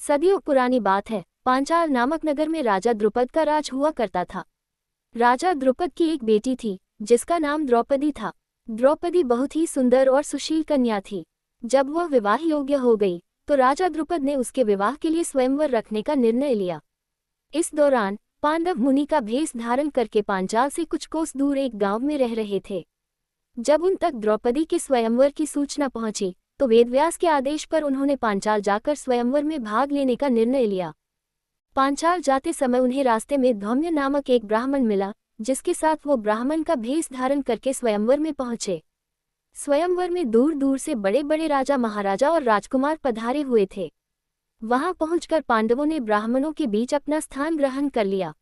सदियों पुरानी बात है। पांचाल नामक नगर में राजा द्रुपद का राज हुआ करता था। राजा द्रुपद की एक बेटी थी जिसका नाम द्रौपदी था। द्रौपदी बहुत ही सुंदर और सुशील कन्या थी। जब वह विवाह योग्य हो गई तो राजा द्रुपद ने उसके विवाह के लिए स्वयंवर रखने का निर्णय लिया। इस दौरान पांडव मुनि का भेष धारण करके पांचाल से कुछ कोस दूर एक गांव में रह रहे थे। जब उन तक द्रौपदी के स्वयंवर की सूचना पहुंची तो वेदव्यास के आदेश पर उन्होंने पांचाल जाकर स्वयंवर में भाग लेने का निर्णय लिया। पांचाल जाते समय उन्हें रास्ते में धौम्य नामक एक ब्राह्मण मिला, जिसके साथ वो ब्राह्मण का भेष धारण करके स्वयंवर में पहुंचे। स्वयंवर में दूर दूर से बड़े बड़े राजा महाराजा और राजकुमार पधारे हुए थे। वहां पहुंचकर पांडवों ने ब्राह्मणों के बीच अपना स्थान ग्रहण कर लिया।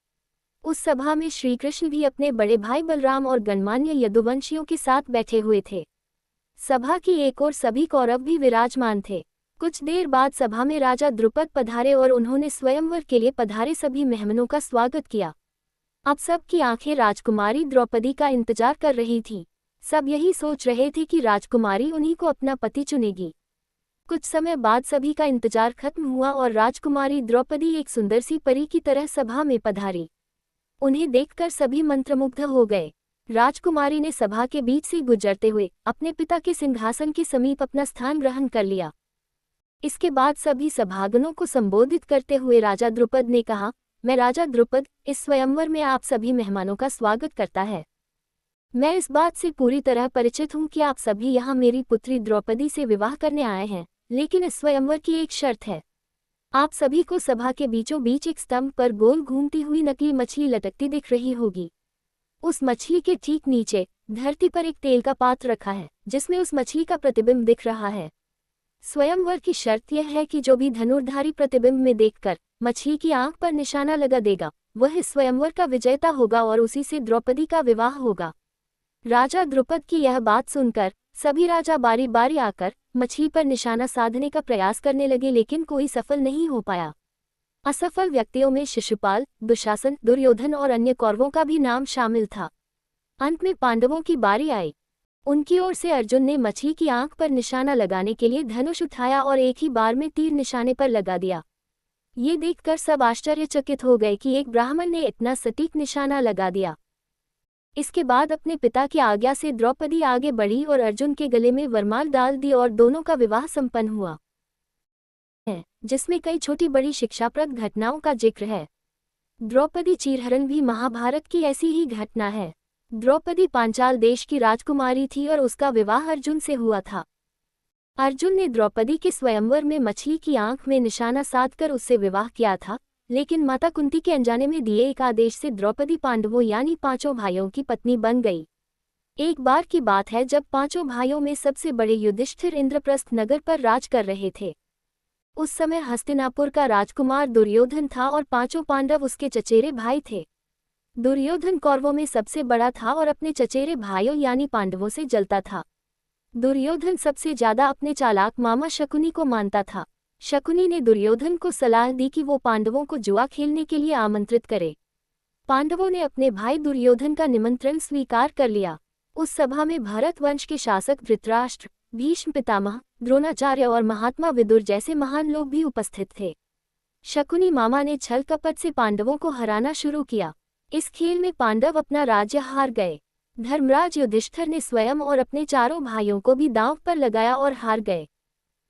उस सभा में श्रीकृष्ण भी अपने बड़े भाई बलराम और गणमान्य यदुवंशियों के साथ बैठे हुए थे। सभा की एक ओर सभी कौरव भी विराजमान थे। कुछ देर बाद सभा में राजा द्रुपद पधारे और उन्होंने स्वयंवर के लिए पधारे सभी मेहमानों का स्वागत किया। अब सबकी आंखें राजकुमारी द्रौपदी का इंतजार कर रही थीं। सब यही सोच रहे थे कि राजकुमारी उन्हीं को अपना पति चुनेगी। कुछ समय बाद सभी का इंतजार खत्म हुआ और राजकुमारी द्रौपदी एक सुंदर सी परी की तरह सभा में पधारी। उन्हें देखकर सभी मंत्रमुग्ध हो गए। राजकुमारी ने सभा के बीच से गुजरते हुए अपने पिता के सिंहासन के समीप अपना स्थान ग्रहण कर लिया। इसके बाद सभी सभागणों को संबोधित करते हुए राजा द्रुपद ने कहा, मैं राजा द्रुपद इस स्वयंवर में आप सभी मेहमानों का स्वागत करता है। मैं इस बात से पूरी तरह परिचित हूँ कि आप सभी यहाँ मेरी पुत्री द्रौपदी से विवाह करने आए हैं, लेकिन इस स्वयंवर की एक शर्त है। आप सभी को सभा के बीचों बीच एक स्तंभ पर गोल घूमती हुई नकली मछली लटकती दिख रही होगी। उस मछली के ठीक नीचे धरती पर एक तेल का पात्र रखा है जिसमें उस मछली का प्रतिबिंब दिख रहा है। स्वयंवर की शर्त यह है कि जो भी धनुर्धारी प्रतिबिंब में देखकर मछली की आंख पर निशाना लगा देगा वह इस स्वयंवर का विजेता होगा और उसी से द्रौपदी का विवाह होगा। राजा द्रुपद की यह बात सुनकर सभी राजा बारी बारी आकर मछली पर निशाना साधने का प्रयास करने लगे, लेकिन कोई सफल नहीं हो पाया। असफल व्यक्तियों में शिशुपाल, दुशासन, दुर्योधन और अन्य कौरवों का भी नाम शामिल था। अंत में पांडवों की बारी आई। उनकी ओर से अर्जुन ने मछली की आंख पर निशाना लगाने के लिए धनुष उठाया और एक ही बार में तीर निशाने पर लगा दिया। ये देखकर सब आश्चर्यचकित हो गए कि एक ब्राह्मण ने इतना सटीक निशाना लगा दिया। इसके बाद अपने पिता की आज्ञा से द्रौपदी आगे बढ़ी और अर्जुन के गले में वरमाल डाल दी और दोनों का विवाह संपन्न हुआ, जिसमें कई छोटी बड़ी शिक्षाप्रद घटनाओं का जिक्र है। द्रौपदी चीरहरण भी महाभारत की ऐसी ही घटना है। द्रौपदी पांचाल देश की राजकुमारी थी और उसका विवाह अर्जुन से हुआ था। अर्जुन ने द्रौपदी के स्वयंवर में मछली की आंख में निशाना साधकर उससे विवाह किया था, लेकिन माता कुंती के अनजाने में दिए एक आदेश से द्रौपदी पांडवों यानी पांचों भाइयों की पत्नी बन गई। एक बार की बात है जब पांचों भाइयों में सबसे बड़े युधिष्ठिर इंद्रप्रस्थ नगर पर राज कर रहे थे। उस समय हस्तिनापुर का राजकुमार दुर्योधन था और पांचों पांडव उसके चचेरे भाई थे। दुर्योधन कौरवों में सबसे बड़ा था और अपने चचेरे भाइयों यानी पांडवों से जलता था। दुर्योधन सबसे ज्यादा अपने चालाक मामा शकुनी को मानता था। शकुनी ने दुर्योधन को सलाह दी कि वो पांडवों को जुआ खेलने के लिए आमंत्रित करे। पांडवों ने अपने भाई दुर्योधन का निमंत्रण स्वीकार कर लिया। उस सभा में भरत वंश के शासक धृतराष्ट्र, भीष्म पितामह, द्रोणाचार्य और महात्मा विदुर जैसे महान लोग भी उपस्थित थे। शकुनी मामा ने छल कपट से पांडवों को हराना शुरू किया। इस खेल में पांडव अपना राज्य हार गए। धर्मराज युधिष्ठिर ने स्वयं और अपने चारों भाइयों को भी दांव पर लगाया और हार गए।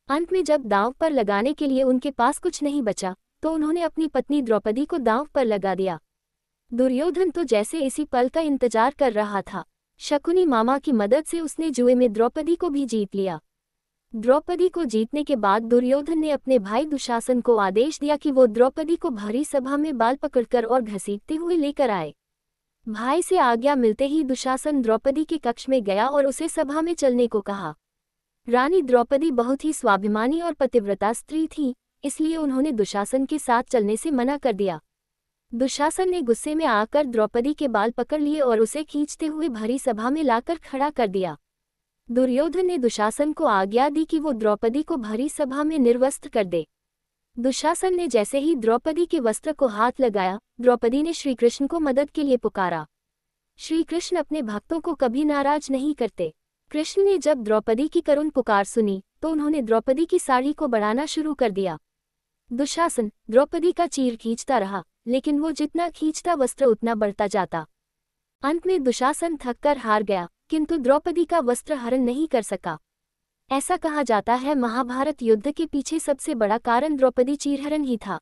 अंत में जब दांव पर लगाने के लिए उनके पास कुछ नहीं बचा तो उन्होंने अपनी पत्नी द्रौपदी को दांव पर लगा दिया। दुर्योधन तो जैसे इसी पल का इंतजार कर रहा था। शकुनी मामा की मदद से उसने जुए में द्रौपदी को भी जीत लिया। द्रौपदी को जीतने के बाद दुर्योधन ने अपने भाई दुशासन को आदेश दिया कि वो द्रौपदी को भरी सभा में बाल पकड़कर और घसीटते हुए लेकर आए। भाई से आज्ञा मिलते ही दुशासन द्रौपदी के कक्ष में गया और उसे सभा में चलने को कहा। रानी द्रौपदी बहुत ही स्वाभिमानी और पतिव्रता स्त्री थी, इसलिए उन्होंने दुशासन के साथ चलने से मना कर दिया। दुशासन ने गुस्से में आकर द्रौपदी के बाल पकड़ लिए और उसे खींचते हुए भरी सभा में लाकर खड़ा कर दिया। दुर्योधन ने दुशासन को आज्ञा दी कि वो द्रौपदी को भरी सभा में निर्वस्त्र कर दे। दुशासन ने जैसे ही द्रौपदी के वस्त्र को हाथ लगाया, द्रौपदी ने श्रीकृष्ण को मदद के लिए पुकारा। श्रीकृष्ण अपने भक्तों को कभी नाराज नहीं करते। कृष्ण ने जब द्रौपदी की करुण पुकार सुनी तो उन्होंने द्रौपदी की साड़ी को बढ़ाना शुरू कर दिया। दुशासन द्रौपदी का चीर खींचता रहा, लेकिन वो जितना खींचता वस्त्र उतना बढ़ता जाता। अंत में दुशासन थककर हार गया, किंतु द्रौपदी का वस्त्र हरण नहीं कर सका। ऐसा कहा जाता है महाभारत युद्ध के पीछे सबसे बड़ा कारण द्रौपदी चीरहरण ही था।